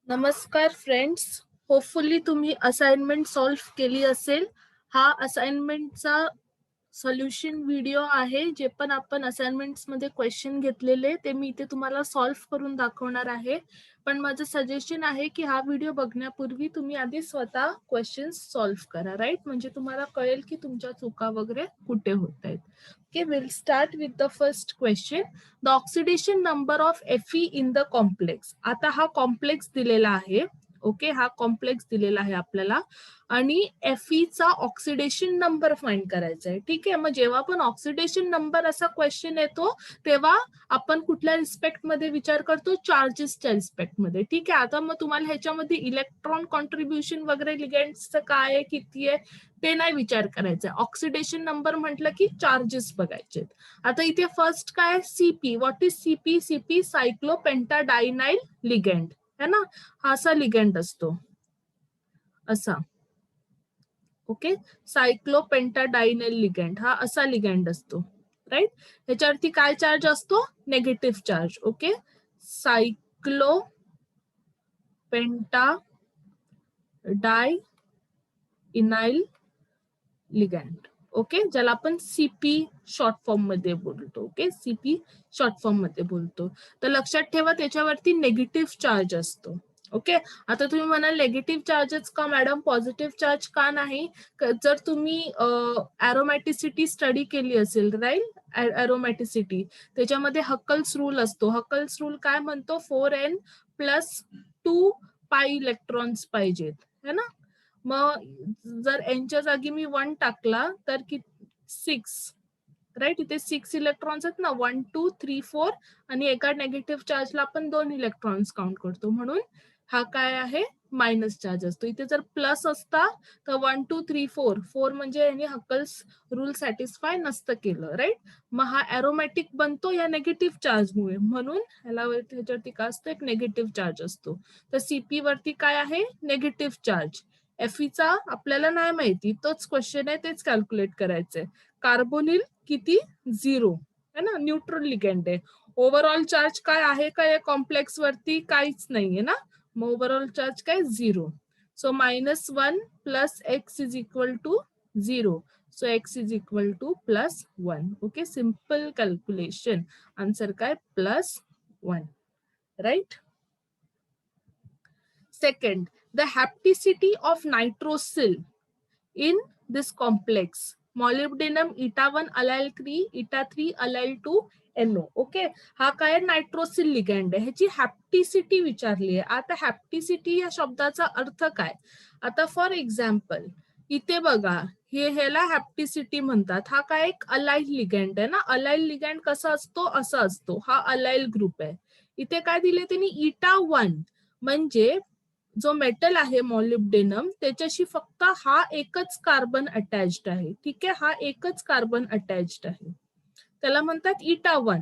नमस्कार friends. Hopefully तुम्ही assignment solve केली असेल. हा असाइनमेंटचा सोल्युशन व्हिडिओ आहे. जे पण आपण असाइनमेंट्स मध्ये क्वेश्चन घेतलेले ते मी इथे तुम्हाला सॉल्व्ह करून दाखवणार आहे. पण माझं सजेशन आहे की हा व्हिडिओ बघण्यापूर्वी तुम्ही आधी स्वतः क्वेश्चन्स सॉल्व्ह करा, राईट? म्हणजे तुम्हाला कळेल की तुमच्या चुका वगैरे कुठे होत आहेत. Okay, will start with the first question. The oxidation number of Fe in the complex. आता हा कॉम्प्लेक्स दिलेला आहे. ओके, हा कॉम्प्लेक्स दिलेला आहे आपल्याला आणि Fe चा ऑक्सिडेशन नंबर फाइंड करायचा आहे. ठीक आहे, मग जेव्हा पण ऑक्सिडेशन नंबर असा क्वेश्चन येतो तेव्हा आपण कुठल्या रिस्पेक्ट मध्ये विचार करतो? चार्जेसच्या रिस्पेक्ट मध्ये. ठीक आहे, आता मग तुम्हाला ह्याच्यामध्ये इलेक्ट्रॉन कॉन्ट्रीब्युशन वगैरे लिगेंड्सचं काय आहे, किती आहे ते नाही विचार करायचं. ऑक्सिडेशन नंबर म्हटलं की चार्जेस बघायचे. आता इथे फर्स्ट काय? CP. What is CP? CP cyclopentadienyl ligand है ना. हा असा लिगेंड असतो, असा. ओके, सायक्लोपेंटाडायनाइल लिगेंड हा असा लिगेंड असतो, राईट? ह्याच्यावरती काय चार्ज असतो? Negative charge. Okay, cyclopentadienyl ligand. Okay, ज्याला आपण सीपी शॉर्ट फॉर्म मध्ये बोलतो. ओके, सीपी शॉर्ट फॉर्म मध्ये बोलतो. तर लक्षात ठेवा त्याच्यावरती नेगेटिव्ह चार्ज असतो. ओके, आता तुम्ही म्हणाल नेगेटिव्ह चार्जच का मॅडम, पॉझिटिव्ह चार्ज का नाही? जर तुम्ही एरोमॅटिसिटी स्टडी केली असेल, राईट? एरोमॅटिसिटी त्याच्यामध्ये हक्कल्स रूल असतो. हक्कल्स रूल काय म्हणतो? 4n + 2 पाय इलेक्ट्रॉन्स पाहिजेत, है ना. मग जर एनच्या जागी मी 1 टाकला तर 6, राईट? इथे 6 इलेक्ट्रॉन्स आहेत ना, 1 2 3 4 आणि एका नेगेटिव्ह चार्जला आपण 2 इलेक्ट्रॉन्स काउंट करतो, म्हणून हा काय आहे? मायनस चार्ज असतो. इथे जर प्लस असता तर 1 2 3 4 4 म्हणजे यांनी हक्कल्स रूल सॅटिस्फाय नसतं केलं, राईट? मग हा एरोमॅटिक बनतो या नेगेटिव्ह चार्जमुळे, म्हणून ह्याच्यावरती काय असतं? एक नेगेटिव्ह चार्ज असतो. तर सीपी वरती काय आहे? Negative charge. Feचा आपल्याला नाही माहिती, तोच क्वेश्चन आहे, तेच कॅल्क्युलेट करायचंय. कार्बोनिल किती? 0 है ना, न्यूट्रल लिगेंड आहे. ओव्हरऑल चार्ज काय आहे का या कॉम्प्लेक्स वरती? काहीच नाहीये ना, मग ओव्हरऑल चार्ज काय? 0. So -1 + x = 0. So x = +1. Okay, simple calculation. Answer काय? +1, right? Second, the hapticity of nitrosyl in this complex. Molybdenum eta1 allyl 3, eta3 allyl 2 NO. Okay, हा काय? नायट्रोसिल लिगँड आहे. ह्याची हॅप्टिसिटी विचारली आहे. आता हॅप्टिसिटी या शब्दाचा अर्थ काय? आता फॉर एक्झाम्पल इथे बघा, ह्याला हॅप्टिसिटी म्हणतात. हा काय? एक अलाइल लिगँड आहे ना. अलाइल लिगँड कसा असतो? असा असतो. हा अलाइल ग्रुप आहे. इथे काय दिले त्यांनी? eta1 म्हणजे जो मेटल आहे मॉलिब्डेनम त्याच्याशी फक्त हा एकच कार्बन अटॅच्ड आहे. ठीक आहे, हा एकच कार्बन अटॅच्ड आहे, त्याला म्हणतात eta1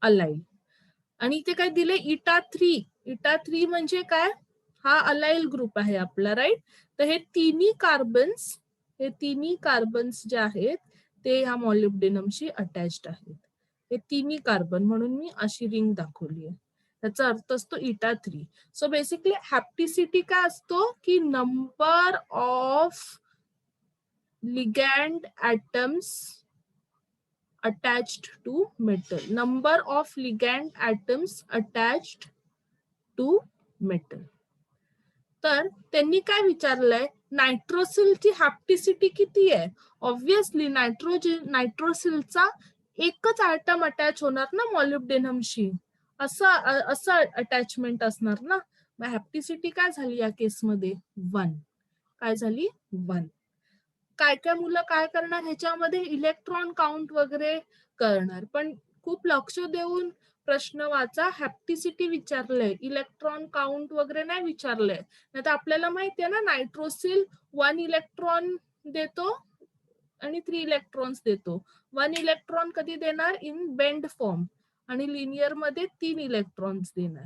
अलाइल. आणि इथे काय दिले? eta3. eta3 म्हणजे काय? हा अलाइल ग्रुप आहे आपला, राईट? तर हे तिन्ही कार्बन्स जे आहेत ते ह्या मॉलिब्डेनमशी अटॅच्ड आहेत. हे तिन्ही कार्बन, म्हणून मी अशी रिंग दाखवली आहे. त्याचा अर्थ असतो eta3. सो बेसिकली हॅप्टिसिटी काय असतो? की number of ligand atoms attached to metal. Number of ligand atoms attached to metal. तर त्यांनी काय विचारलंय? नायट्रोसिलची हॅप्टिसिटी किती आहे? ऑब्व्हियसली नायट्रोसिलचा एकच ॲटम अटॅच होणार ना मॉलिब्डेनमशी, असं अटॅचमेंट असणार ना. मग हॅप्टिसिटी काय झाली या केसमध्ये? 1. काय झाली? 1. काय काय मुलं काय करणार ह्याच्यामध्ये? इलेक्ट्रॉन काउंट वगैरे करणार, पण खूप लक्ष देऊन प्रश्न वाचा. हॅप्टिसिटी विचारलंय, इलेक्ट्रॉन काउंट वगैरे नाही विचारलंय. नाही तर आपल्याला माहिती आहे ना, नायट्रोसिल 1 इलेक्ट्रॉन देतो आणि 3 इलेक्ट्रॉन्स देतो. 1 इलेक्ट्रॉन कधी देणार? इन बेंड फॉर्म, आणि लिनियर मध्ये 3 इलेक्ट्रॉन्स देणार,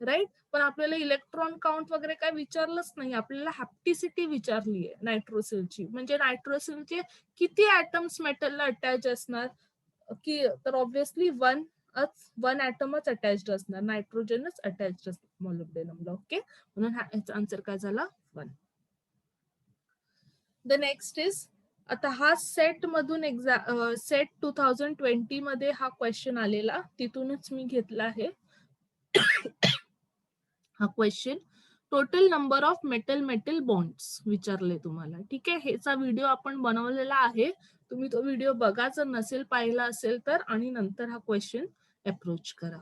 राईट? पण आपल्याला इलेक्ट्रॉन काउंट वगैरे काय विचारलंच नाही. आपल्याला हॅप्टिसिटी विचारली आहे नायट्रोसिलची. म्हणजे नायट्रोसिलचे किती ॲटम्स मेटलला अटॅच असणार की? तर ऑब्व्हियसली 1 वन ॲटमच अटॅच्ड असणार, नायट्रोजनच अटॅच्ड असणार मॉलिब्डेनमला. ओके, म्हणून ह्याचा आन्सर काय झाला 1. द नेक्स्ट इज, आता हा सेट मधून सेट 2020 मध्ये हा क्वेश्चन आलेला, तिथूनच मी घेतला आहे हा question. Total number of metal bonds विचारले तुम्हाला. ठीक आहे, ह्याचा व्हिडिओ आपण बनवलेला आहे, तुम्ही तो व्हिडिओ बघा जर नसेल पाहिला असेल तर, आणि नंतर हा क्वेश्चन अप्रोच करा.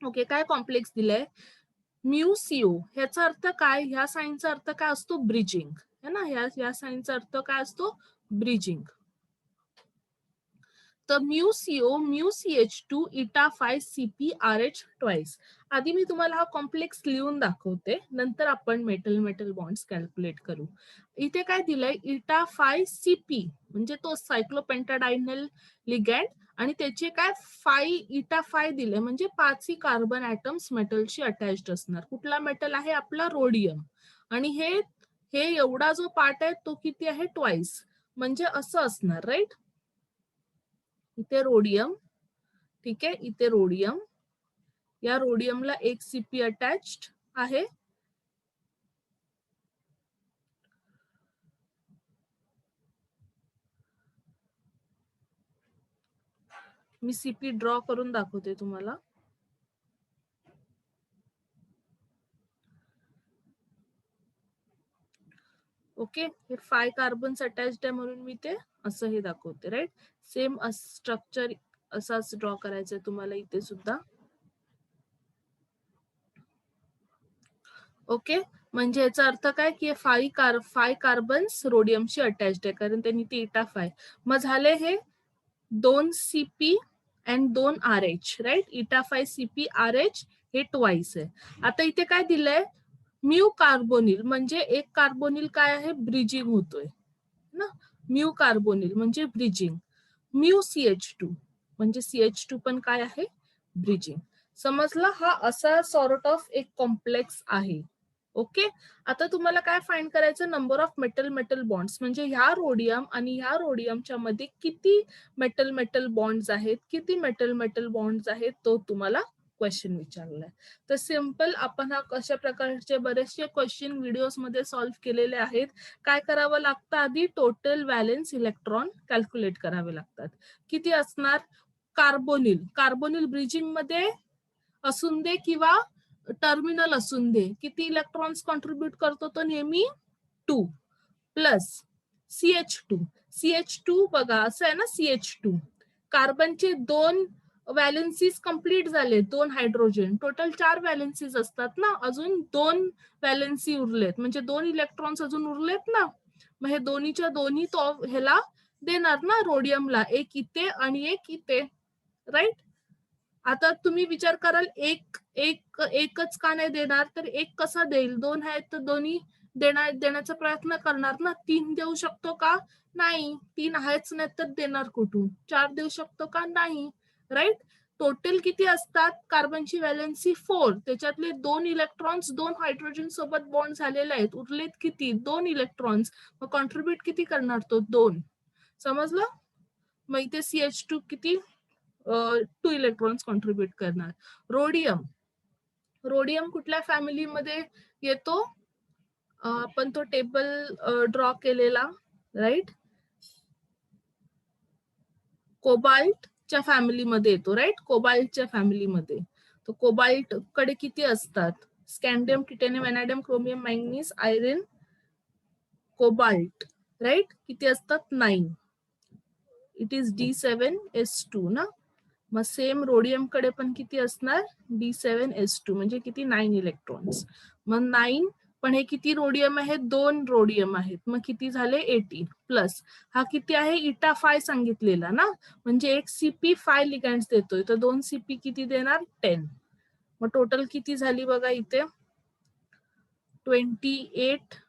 ओके, काय कॉम्प्लेक्स दिलंय, म्यूसीओ, ह्याचा अर्थ काय, ह्या साइनचा अर्थ काय असतो, ब्रिजिंग है ना, ह्या साइनचा अर्थ काय असतो, ब्रिजिंग. तर म्यूसीओ म्यूसीएच2 इटा 5 CpRH ट्वाइस. आधी मी तुम्हाला हा कॉम्प्लेक्स लिहून दाखवते, नंतर आपण मेटल बॉन्ड्स कॅल्क्युलेट करू. इथे काय दिलंय, इटा 5 CP म्हणजे तो सायक्लोपेंटाडायनल लिगँड, आणि त्याचे काय 5 इटा 5 दिले म्हणजे 5 कार्बन ऍटम्स मेटलशी अटॅच्ड असणार. कुठला मेटल आहे, आपला रोडियम, आणि हे एवढा जो पार्ट आहे तो किती आहे, ट्वाइस, म्हणजे असं असणार, राईट. इथे रोडियम, ठीक आहे, इथे रोडियम, या रोडियमला एक CP अटॅच्ड आहे, मी CP ड्रॉ करून दाखवते तुम्हाला. ओके, हे 5 कार्बन्स अटॅच्ड आहे म्हणून मी ते असं हे दाखवते, राईट. सेम स्ट्रक्चर असाच ड्रॉ करायचंय तुम्हाला इथे सुद्धा. ओके, म्हणजे याचा अर्थ काय की 5 कार्बन्स रोडियमशी अटॅच्ड आहे, कारण त्यांनी ते इटा 5. मग झाले हे 2 CP अँड 2 RH, राईट. इटा 5 CP RH हे ट्वाइस आहे. आता इथे काय दिलंय, म्यू कार्बोनिल, म्हणजे एक कार्बोनिल काय आहे, ब्रिजिंग होतोय ना, म्यू कार्बोनिल म्हणजे ब्रिजिंग. म्यू CH2 म्हणजे CH2 पण काय आहे, ब्रिजिंग. समजलं, हा असा सॉर्ट ऑफ एक कॉम्प्लेक्स आहे. ओके, आता तुम्हाला काय फाइंड करायचं, नंबर ऑफ मेटल बॉन्ड्स, म्हणजे ह्या रोडियम आणि ह्या रोडियमच्या मध्ये किती मेटल बॉन्ड्स आहेत, किती मेटल बॉन्ड्स आहेत, तो तुम्हाला क्वेश्चन विचारलाय. तर सिंपल आपण हा कशा प्रकारचे बरेचसे क्वेश्चन व्हिडिओज मध्ये सॉल्व्ह केलेले आहेत. काय करावं लागतं, आधी टोटल व्हॅलेन्स इलेक्ट्रॉन कॅल्क्युलेट करावे लागतात. किती असणार, कार्बोनिल ब्रिजिंग मध्ये असून दे किंवा टर्मिनल असून दे, किती इलेक्ट्रॉन्स कॉन्ट्रीब्युट करतो तो, नेहमी 2 प्लस CH2 बघा असं आहे ना, CH2 कार्बनचे 2 व्हॅलेन्सीज कंप्लीट झाले, 2 हायड्रोजन, टोटल 4 व्हॅलेन्सीज असतात ना, अजून 2 व्हॅलेन्सी उरलेत, म्हणजे 2 इलेक्ट्रॉन्स अजून उरलेत ना. मग हे दोन्हीच्या दोन्ही तो ह्याला देणार ना, रोडियमला, एक इथे आणि एक इथे, राईट. आता तुम्ही विचार कराल, एकच का नाही देणार, तर एक कसा देईल, 2 आहेत तर दोन्ही देण्याचा प्रयत्न करणार ना. 3 देऊ शकतो का, नाही. 3 आहेच नाही तर देणार कुठून. 4 देऊ शकतो का, नाही, राईट. टोटल किती असतात, कार्बनची व्हॅलेन्सी 4, त्याच्यातले 2 इलेक्ट्रॉन्स 2 हायड्रोजन सोबत बॉन्ड झालेले आहेत, उरलेत किती, 2 इलेक्ट्रॉन्स. मग कॉन्ट्रीब्युट किती करणार तो, 2. समजलं. मग इथे CH2 किती, 2 इलेक्ट्रॉन्स कॉन्ट्रीब्युट करणार. रोडियम कुठल्या फॅमिलीमध्ये येतो, आपण तो टेबल ड्रॉ केलेला, राईट. कोबाल्टच्या फॅमिलीमध्ये येतो, राईट. कोबाल्टच्या फॅमिलीमध्ये. तो कोबाल्ट कडे किती असतात, scandium, titanium, vanadium, chromium, manganese, iron, cobalt, right. किती असतात, 9. इट इज D7S2 ना. मग सेम रोडियम कडे पण किती असणार, D7S2, म्हणजे किती, 9 इलेक्ट्रॉन्स. मग 9, पण हे किती रोडियम आहे, 2 रोडियम आहेत, मग किती झाले, 18 प्लस हा किती आहे, इटा 5 सांगितलेला ना, म्हणजे एक CP 5 लिगँड्स देतोय, तर 2 CP किती देणार, 10. मग टोटल किती झाली बघा इथे, 28,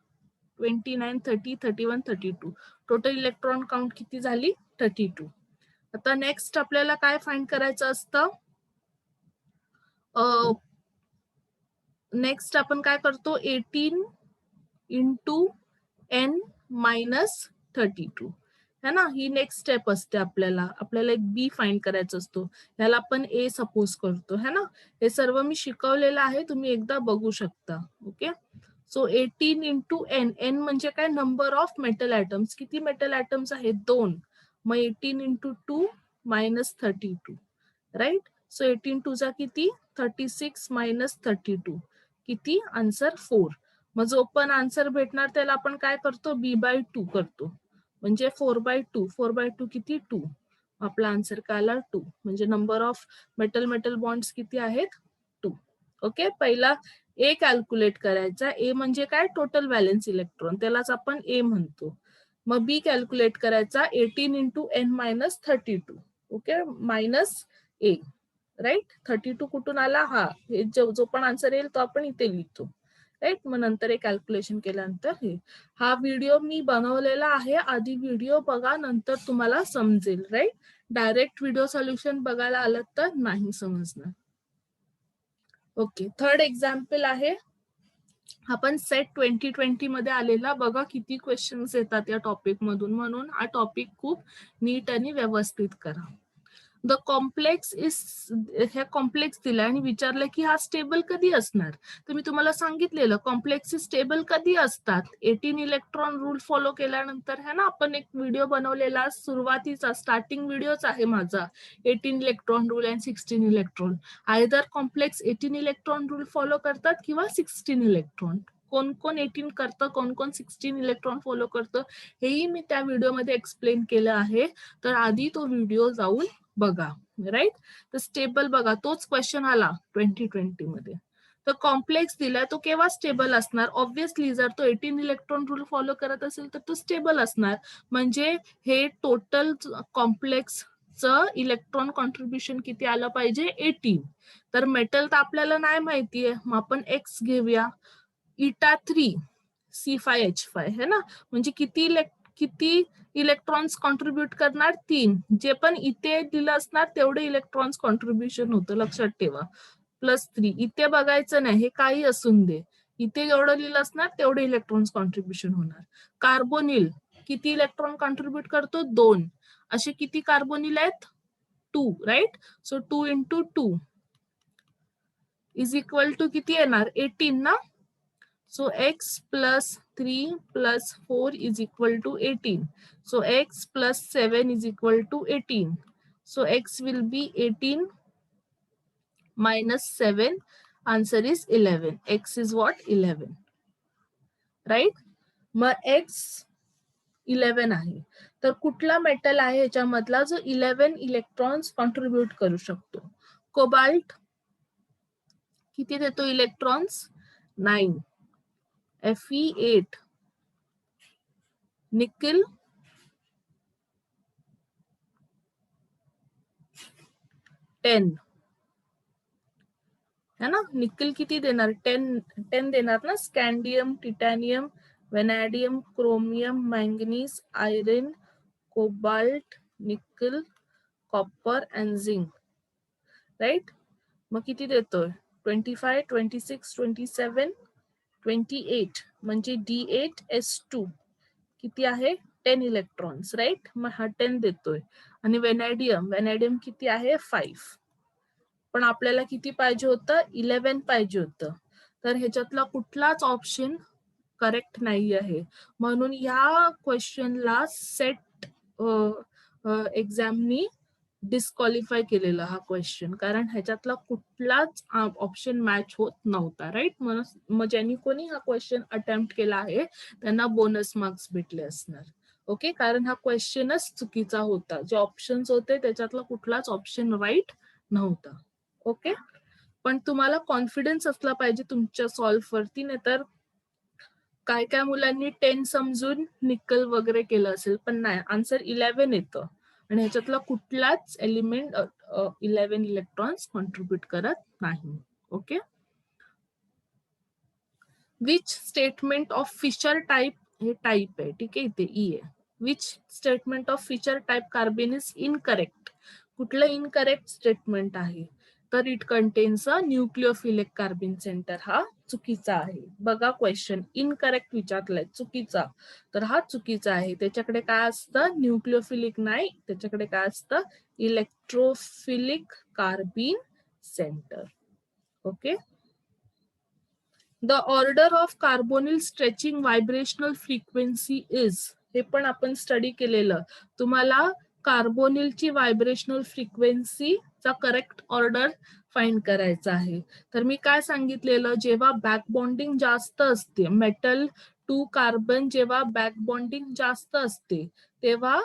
29, 30, 31, 32. टोटल इलेक्ट्रॉन काउंट किती झाली, 32. आता नेक्स्ट आपल्याला काय फाइंड करायचं असतं, नेक्स्ट आपण काय करतो, 18 × N - 32. है ना, ही नेक्स्ट स्टेप असते. आपल्याला एक बी फाइंड करायचा असतो, ह्याला आपण ए सपोज करतो, है ना. हे सर्व मी शिकवलेलं आहे, तुम्ही एकदा बघू शकता. Okay, so 18 into N, N म्हणजे काय, नंबर ऑफ मेटल ऍटम्स. किती मेटल ऍटम्स आहेत, 2. मग 18 into 2 minus 32, right. So 18 two चा किती, 36 मायनस 32, किती, आन्सर 4. मग जो पण आन्सर भेटणार त्याला आपण काय करतो, b/2 करतो, म्हणजे 4/2. 4/2 किती, 2. आपला आन्सर काय आला, 2. म्हणजे नंबर ऑफ मेटल बॉन्ड्स किती आहेत, 2. ओके, पहिला ए कॅल्क्युलेट करायचा. ए म्हणजे काय, टोटल व्हॅलेन्स इलेक्ट्रॉन, त्यालाच आपण ए म्हणतो. मग बी कॅल्क्युलेट करायचा, 18 into N minus 32. Okay, minus A, right. 32 कुठून आला, हा, हे जो पण आन्सर येईल तो आपण इथे लिहितो, राईट. मग नंतर हे कॅल्क्युलेशन केल्यानंतर हे, हा व्हिडिओ मी बनवलेला आहे, आधी व्हिडिओ बघा, नंतर तुम्हाला समजेल, राईट. डायरेक्ट व्हिडिओ सोल्युशन बघायला आलं तर नाही समजणार. ओके, थर्ड एक्झाम्पल आहे, आपण सेट 2020 मध्ये आलेला, बघा किती क्वेश्चन्स येतात या टॉपिक मधून, म्हणून हा टॉपिक खूप नीट आणि व्यवस्थित करा. द कॉम्प्लेक्स इज, ह्या कॉम्प्लेक्स दिला आणि विचारलं की हा स्टेबल कधी असणार. तर मी तुम्हाला सांगितलेलं कॉम्प्लेक्स स्टेबल कधी असतात, 18 इलेक्ट्रॉन रूल फॉलो केल्यानंतर, है ना. आपण एक व्हिडिओ बनवलेला सुरुवातीचा, स्टार्टिंग व्हिडिओच आहे माझा, 18 electron rule and 16 electron. Either complex 18 electron rule follow करतात किंवा 16 इलेक्ट्रॉन. कोण कोण 18 करतं, कोण कोण 16 इलेक्ट्रॉन फॉलो करतं, हेही मी त्या व्हिडिओमध्ये एक्सप्लेन केलं आहे. तर आधी तो व्हिडिओ जाऊन बघा, राईट. तर स्टेबल बघा, तोच क्वेश्चन आला 2020 मध्ये. तर कॉम्प्लेक्स दिलाय, तो केव्हा स्टेबल असणार, ऑब्व्हियसली जर तो 18 इलेक्ट्रॉन रूल फॉलो करत असेल तर तो स्टेबल असणार. म्हणजे हे टोटल कॉम्प्लेक्सचं इलेक्ट्रॉन कॉन्ट्रीब्युशन किती आलं पाहिजे, 18. तर मेटल तर आपल्याला नाही माहितीये, मग आपण एक्स घेऊया, इटा 3 C5H5, है ना. म्हणजे किती इलेक्ट्रॉन्स कॉन्ट्रीब्युट करणार, 3. जे पण इथे दिलं असणार तेवढे इलेक्ट्रॉन्स कॉन्ट्रीब्युशन होतं, लक्षात ठेवा. +3 इथे बघायचं नाही, हे काही असून दे, इथे जेवढं लिहिलं असणार तेवढे इलेक्ट्रॉन्स कॉन्ट्रीब्युशन होणार. कार्बोनिल किती इलेक्ट्रॉन कॉन्ट्रीब्युट करतो, 2. असे किती कार्बोनिल आहेत, 2, right. So 2 into 2 is equal to किती येणार, 18 ना. So x plus 3 plus 4 is equal to 18. So x plus 7 is equal to 18. So x will be 18 minus 7. Answer is 11. X is what, 11. Right? मग x 11 आहे. तर कुठला metal आहे ह्याच्यामधला जो 11 electrons contribute करू शकतो. कोबाल्ट किती देतो इलेक्ट्रॉन्स, 9. Fe8. निकेल 10, है ना. निकेल किती देणार, 10 देणार ना. Scandium, titanium, vanadium, chromium, manganese, iron, cobalt, nickel, copper and zinc, right. मग किती देतोय, 25, 26, 27, 28. म्हणजे D8S2 किती आहे, 10 इलेक्ट्रॉन्स, राईट. मग हा 10 देतोय. आणि व्हॅनॅडियम किती आहे, 5. पण आपल्याला किती पाहिजे होतं, 11 पाहिजे होतं. तर ह्याच्यातला कुठलाच ऑप्शन करेक्ट नाही आहे. म्हणून या क्वेश्चनला सेट एक्झामनी डिस्क्वालिफाय केलेला हा क्वेश्चन, कारण ह्याच्यातला कुठलाच ऑप्शन मॅच होत नव्हता, राईट. मग ज्यांनी कोणी हा क्वेश्चन अटेम्प्ट केला आहे त्यांना बोनस मार्क्स भेटले असणार. ओके, कारण हा क्वेश्चनच चुकीचा होता. जे ऑप्शन्स होते त्याच्यातला कुठलाच ऑप्शन राईट नव्हता. ओके, पण तुम्हाला कॉन्फिडन्स असला पाहिजे तुमच्या सॉल्व्ह वरती, नाही तर काय काय मुलांनी 10 समजून निकल वगैरे केलं असेल, पण नाही, आन्सर 11 येतं. आणि ह्याच्यातला कुठलाच एलिमेंट 11 इलेक्ट्रॉन्स कॉन्ट्रीब्युट करत नाही. Okay, which statement of Fischer type, हे टाइप आहे, ठीक आहे, इथे ई आहे. Which statement of Fischer type carbon is incorrect. कुठलं इनकरेक्ट स्टेटमेंट आहे, तर it contains a nucleophilic carbon centre. हा चुकीचा आहे. बघा क्वेश्चन इनकरेक्ट विचारलाय, चुकीचा. तर हा चुकीचा आहे. त्याच्याकडे काय असतं, न्यूक्लिओफिलिक नाही, त्याच्याकडे काय असतं, electrophilic carbon centre. Okay. The order of carbonyl stretching vibrational frequency is, हे पण आपण स्टडी केलेलं. तुम्हाला कार्बोनिलची व्हायब्रेशनल फ्रिक्वेन्सीचा करेक्ट ऑर्डर फाइंड करायचा आहे. तर मी काय सांगितलेलं, जेव्हा बॅक बॉन्डिंग जास्त असते, मेटल टू कार्बन जेव्हा बॅक बॉन्डिंग जास्त असते, तेव्हा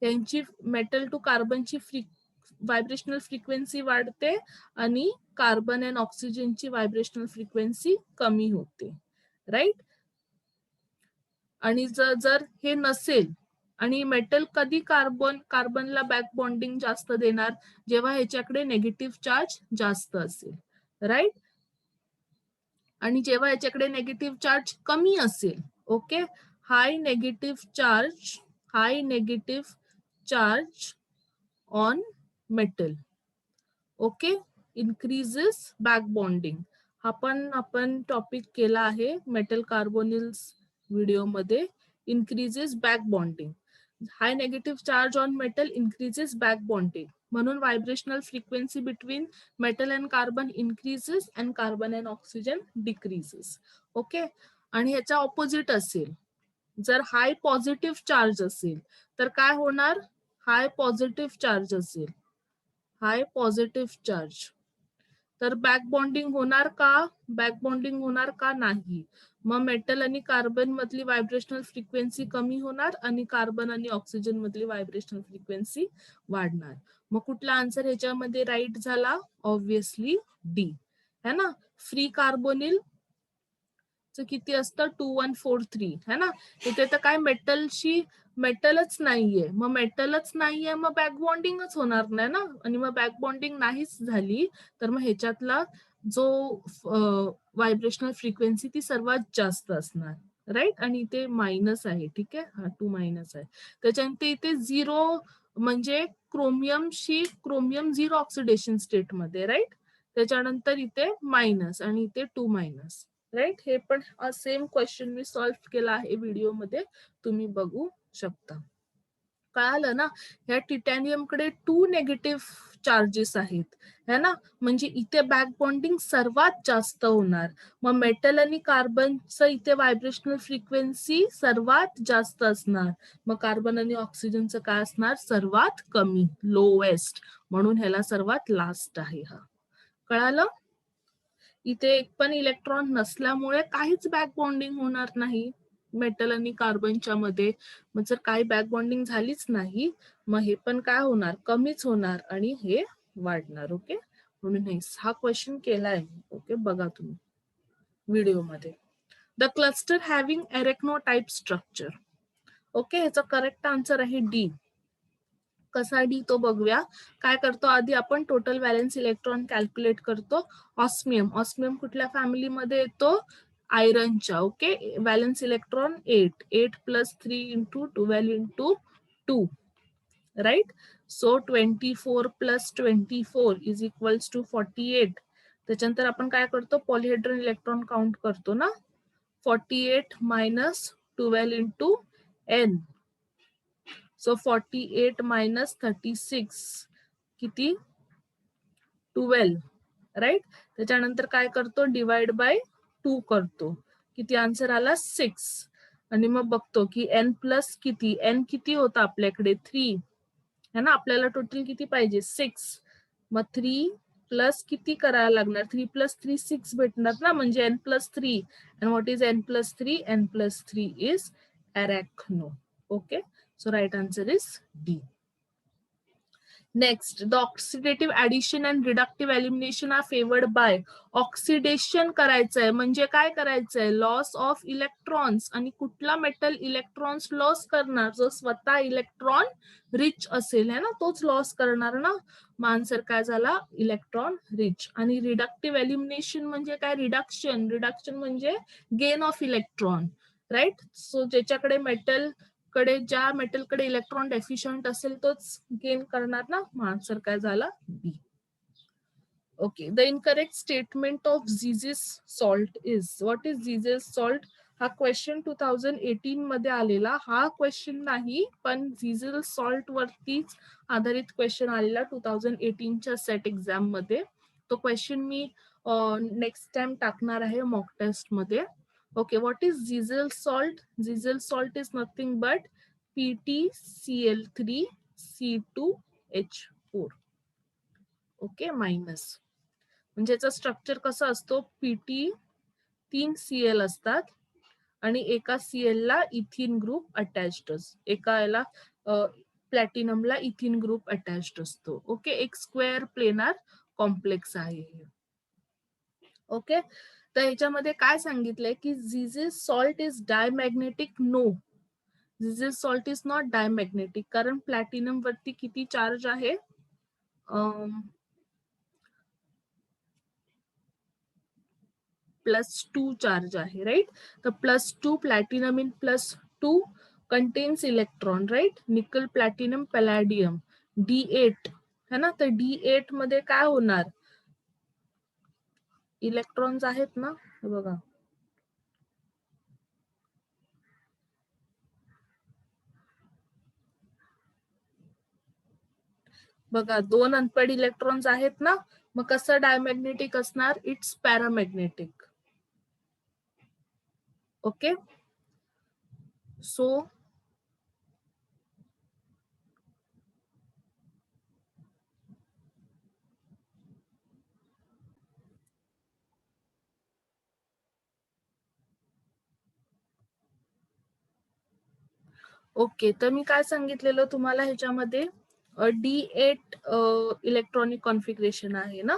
त्यांची मेटल टू कार्बनची व्हायब्रेशनल फ्रिक्वेन्सी वाढते आणि कार्बन अँड ऑक्सिजनची व्हायब्रेशनल फ्रिक्वेन्सी कमी होते. राईट. आणि जर हे नसेल, आणि मेटल कधी कार्बनला बॅक बॉन्डिंग जास्त देणार, जेव्हा ह्याच्याकडे नेगेटिव्ह चार्ज जास्त असेल. राईट. आणि जेव्हा ह्याच्याकडे नेगेटिव्ह चार्ज कमी असेल, okay, high negative charge on metal, okay, increases back bonding. हा पण आपण टॉपिक केला आहे मेटल कार्बोनिल्स व्हिडिओमध्ये. Increases back bonding. High negative charge on metal increases back bonding, म्हणून vibrational frequency between metal and carbon increases and carbon and oxygen decreases. Okay. आणि ह्याचा opposite असेल, जर हाय पॉझिटिव्ह चार्ज असेल तर काय होणार, हाय पॉझिटिव्ह चार्ज असेल, हाय पॉझिटिव्ह चार्ज, तर बॅक बॉन्डिंग होणार का, बॅक बॉन्डिंग होणार का, नाही. मग मेटल आणि कार्बन मधली व्हायब्रेशनल फ्रिक्वेन्सी कमी होणार आणि कार्बन आणि ऑक्सिजन मधली व्हायब्रेशनल फ्रिक्वेन्सी वाढणार. मग कुठला आन्सर ह्याच्यामध्ये राईट झाला, ऑब्विसली डी, है ना. फ्री कार्बोनिल किती असतं, 2143, है ना. इथे तर काय मेटलच नाहीये, मग मेटलच नाहीये, मग बॅक बॉन्डिंगच होणार नाही ना. आणि मग बॅक बॉन्डिंग नाहीच झाली तर मग ह्याच्यातला जो व्हायब्रेशनल फ्रिक्वेन्सी ती सर्वात जास्त असणार. राईट. आणि इथे मायनस आहे, ठीक आहे, हा 2 मायनस आहे. त्याच्यानंतर इथे 0 म्हणजे क्रोमियम 0 ऑक्सिडेशन स्टेट मध्ये. राईट. त्याच्यानंतर इथे मायनस आणि इथे 2 मायनस. राईट. हे पण सेम क्वेश्चन मी सॉल्व्ह केला आहे व्हिडिओमध्ये, तुम्ही बघू शकता. कळालं ना. ह्या टिटॅनियमकडे 2 नेगेटिव्ह चार्जेस आहेत, है ना. म्हणजे इथे बॅक बॉन्डिंग सर्वात जास्त होणार. मग मेटल आणि कार्बनचं इथे व्हायब्रेशनल फ्रिक्वेन्सी सर्वात जास्त असणार. मग कार्बन आणि ऑक्सिजनचं काय असणार, सर्वात कमी, लोएस्ट. म्हणून ह्याला सर्वात लास्ट आहे हा. कळालं. इथे एक पण इलेक्ट्रॉन नसल्यामुळे काहीच बॅक बॉन्डिंग होणार नाही मेटल आणि कार्बनच्या मध्ये. मग जर काही बॅक बॉन्डिंग झालीच नाही, मग हे पण काय होणार, कमीच होणार आणि हे वाढणार. ओके. म्हणून हा क्वेश्चन केलाय. ओके, बघा तुम्ही व्हिडिओमध्ये. The cluster having arachno type structure. Okay, ह्याचा करेक्ट आन्सर आहे डी. कसा डी तो बघूया. काय करतो, आधी आपण टोटल व्हॅलेन्स इलेक्ट्रॉन कॅल्क्युलेट करतो. ऑस्मियम कुठल्या फॅमिलीमध्ये येतो, आयरनच्या. Okay. Valence electron 8 plus 3 into 12 into 2. Right. So 24 plus 24 is equals to 48. त्याच्यानंतर आपण काय करतो, पॉलिहेड्रॉन इलेक्ट्रॉन काउंट करतो ना. 48 minus 12 into n. So 48 minus 36 किती, 12. राईट. त्याच्यानंतर काय करतो, डिवाइड बाय 2 करतो. किती आन्सर आला, 6. आणि मग बघतो की n प्लस किती, n किती होता आपल्याकडे, 3, है ना. आपल्याला टोटल किती पाहिजे, 6. मग 3 प्लस किती करायला लागणार, 3 प्लस 3 6 भेटणार ना, म्हणजे n plus 3. And what is n plus 3, n plus 3 is arachno. Okay. So right answer is D. Next, the oxidative addition and reductive elimination are favored by. Oxidation करायचंय म्हणजे काय करायचंय, लॉस ऑफ इलेक्ट्रॉन्स. आणि कुठला metal electrons loss करणार, जो स्वतः electron rich असेल, है ना, तोच लॉस करणार ना. मग आन्सर काय झाला, इलेक्ट्रॉन रिच. आणि रिडक्टिव्ह एलिमिनेशन म्हणजे काय, रिडक्शन म्हणजे gain of electron. Right. So ज्याच्याकडे ज्या मेटलकडे इलेक्ट्रॉन डेफिशियंट असेल तोच गेन करणार ना. मग आन्सर काय झाला, बी. Okay, the incorrect statement of Ziz's salt is, what is Ziz's salt? हा क्वेश्चन 2018 मध्ये आलेला, हा क्वेश्चन नाही पण झिझल सॉल्ट वरतीच आधारित क्वेश्चन आलेला 2018च्या सेट एक्झाम मध्ये. तो क्वेश्चन मी नेक्स्ट टाइम टाकणार आहे मॉक टेस्ट मध्ये. Okay, what is Zeise's salt? Zeise's salt is nothing but PtCl3C2H4. Okay, minus. म्हणजे याचा स्ट्रक्चर कसा असतो, पीटी 3 Cl असतात आणि एका Cl ला इथिन ग्रुप अटॅच्ड असतो, एका याला प्लॅटिनमला इथिन ग्रुप अटॅच्ड असतो. ओके, एक स्क्वेअर प्लेनार कॉम्प्लेक्स आहे. ओके, तर ह्याच्यामध्ये काय सांगितलंय की Zeise's salt is diamagnetic. No, Zeise's salt is not diamagnetic, कारण प्लॅटिनम वरती किती चार्ज आहे, +2 चार्ज आहे, राईट. तर +2 platinum in +2 contains electron, right. Nickel, platinum, palladium, D8 है ना. तर D8 मध्ये काय होणार, इलेक्ट्रॉन्स आहेत ना, बघा बघा 2 अनपेड इलेक्ट्रॉन्स आहेत ना, मग कसं डायमॅग्नेटिक असणार, it's paramagnetic. Okay, so okay, तर मी काय सांगितलेलं तुम्हाला, ह्याच्यामध्ये D8 इलेक्ट्रॉनिक कॉन्फिगरेशन आहे ना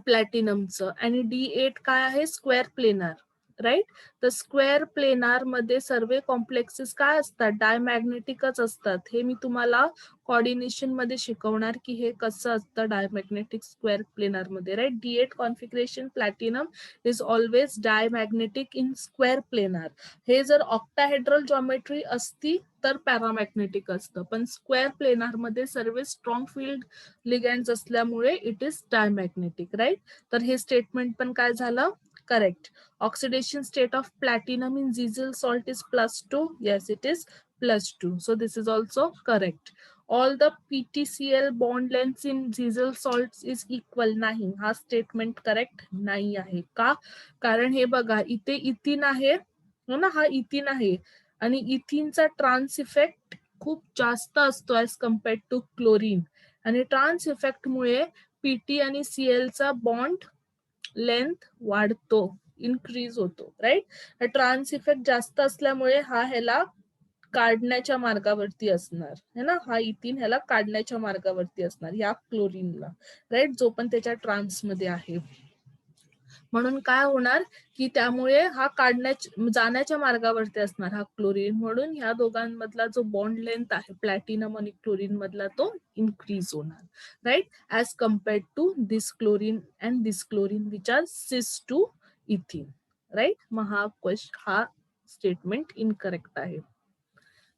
प्लॅटिनमचं, आणि D8 काय आहे, स्क्वेअर प्लेनार, राईट. तर स्क्वेअर प्लेनार मध्ये सर्व कॉम्प्लेक्सेस काय असतात, डायमॅग्नेटिकच असतात. हे मी तुम्हाला कोऑर्डिनेशन मध्ये शिकवणार की हे कसं असतं डायमॅग्नेटिक स्क्वेअर प्लेनार मध्ये, right. D8 configuration platinum is always diamagnetic in square planar. हे जर ऑक्टाहेड्रल जॉमेट्री असती तर पॅरामॅग्नेटिक असतं, पण स्क्वेअर प्लेनार मध्ये सर्व स्ट्रॉंग फील्ड लिगँड्स असल्यामुळे इट इज डायमॅग्नेटिक, राईट. तर हे स्टेटमेंट पण काय झालं, correct. Oxidation state of platinum in Zizil salt is +2. Yes, it is +2. So this is also correct. All the PTCl bond lengths in Zizil salts is equal. नाही, हा statement correct नाही आहे. का, कारण हे बघा इथे इथिन आहे हो ना, हा इथिन आहे आणि इथिनचा ट्रान्स इफेक्ट खूप जास्त असतो ऍज कम्पेअर्ड टू क्लोरीन, आणि ट्रान्स इफेक्ट मुळे पीटी आणि सीएल चा बॉन्ड लेंथ वाढतो, इन्क्रीज होतो, राईट. ट्रान्स इफेक्ट जास्त असल्यामुळे हा ह्याला काढण्याच्या मार्गावरती असणार है ना, हा इथिन ह्याला काढण्याच्या मार्गावरती असणार या क्लोरीनला, राईट, जो पण त्याच्या ट्रान्स मध्ये आहे. म्हणून काय होणार की त्यामुळे हा जाण्याच्या मार्गावरती असणार हा क्लोरीन, म्हणून ह्या दोघांमधला जो बॉन्ड लेंथ आहे प्लॅटिनम आणि क्लोरीन मधला तो इन्क्रीज होणार, right, as compared to this chlorine and this chlorine which are cis to ethene, right. मग हा स्टेटमेंट इनकरेक्ट आहे.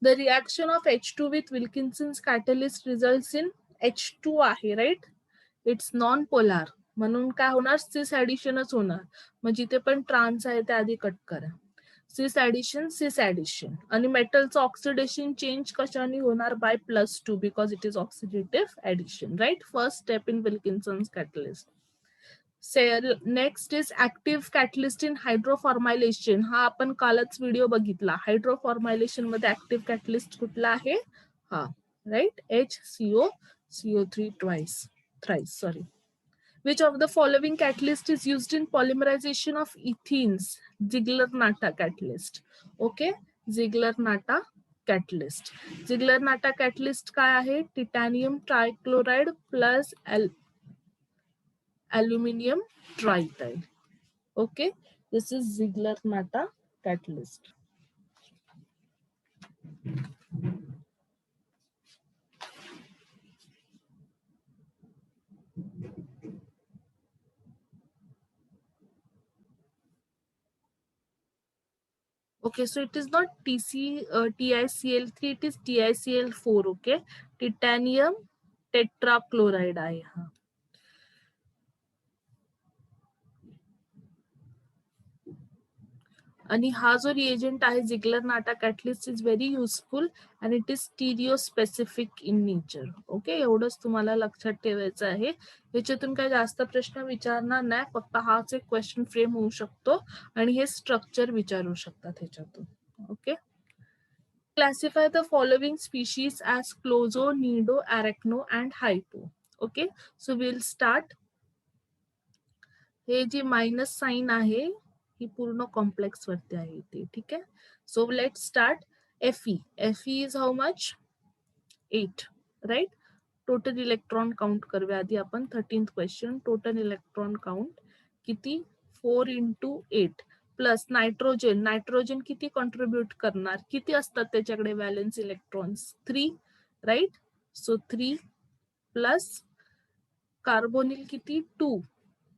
The reaction of H2 with Wilkinson's catalyst results in H2 आहे, right. It's non polar, म्हणून काय होणार, सिस ऍडिशनच होणार. मग जिथे पण ट्रान्स आहे ते आधी कट करा. सिस ऍडिशन आणि मेटलचं ऑक्सिडेशन चेंज कशाने होणार, by +2, because it is oxidative addition, right. First step in Wilkinson's catalyst. Next is active catalyst in hydroformylation. हा आपण कालच व्हिडिओ बघितला. हायड्रोफॉर्मायलेशन मध्ये ऍक्टिव्ह कॅटलिस्ट कुठला आहे, हा, right, HCO3 thrice, sorry. Which of the following catalyst is used in polymerization of ethenes? Ziegler-Natta catalyst. Okay, Ziegler-Natta catalyst. Ziegler-Natta catalyst काय आहे, titanium trichloride plus aluminium tritide. Okay, this is Ziegler-Natta catalyst. Okay, so it is not TiCl3, it is TiCl4. Okay, titanium tetrachloride आहे हा. आणि हा जो reagent आहे Ziegler Natta catalyst is very useful and it is stereo specific in nature. Okay, एवढंच तुम्हाला लक्षात ठेवायचं आहे. याच्यातून काही जास्त प्रश्न विचारणार नाही, फक्त हाच एक क्वेश्चन फ्रेम होऊ शकतो आणि हे स्ट्रक्चर विचारू शकतात ह्याच्यातून. Okay, classify the following species as clozo, nido, arachno and hypo. Okay, so we'll start. हे जी मायनस साइन आहे ही पूर्ण कॉम्प्लेक्स वरती आहे इथे, ठीक आहे. So let start. Fe. Fe is how much? 8, right. Total electron count करूया आधी आपण. 13th question. Total electron count किती? 4 into 8 प्लस नायट्रोजन. नायट्रोजन किती कॉन्ट्रीब्युट करणार? किती असतात त्याच्याकडे valence electrons? 3, right. So 3 plus carbonyl किती? 2.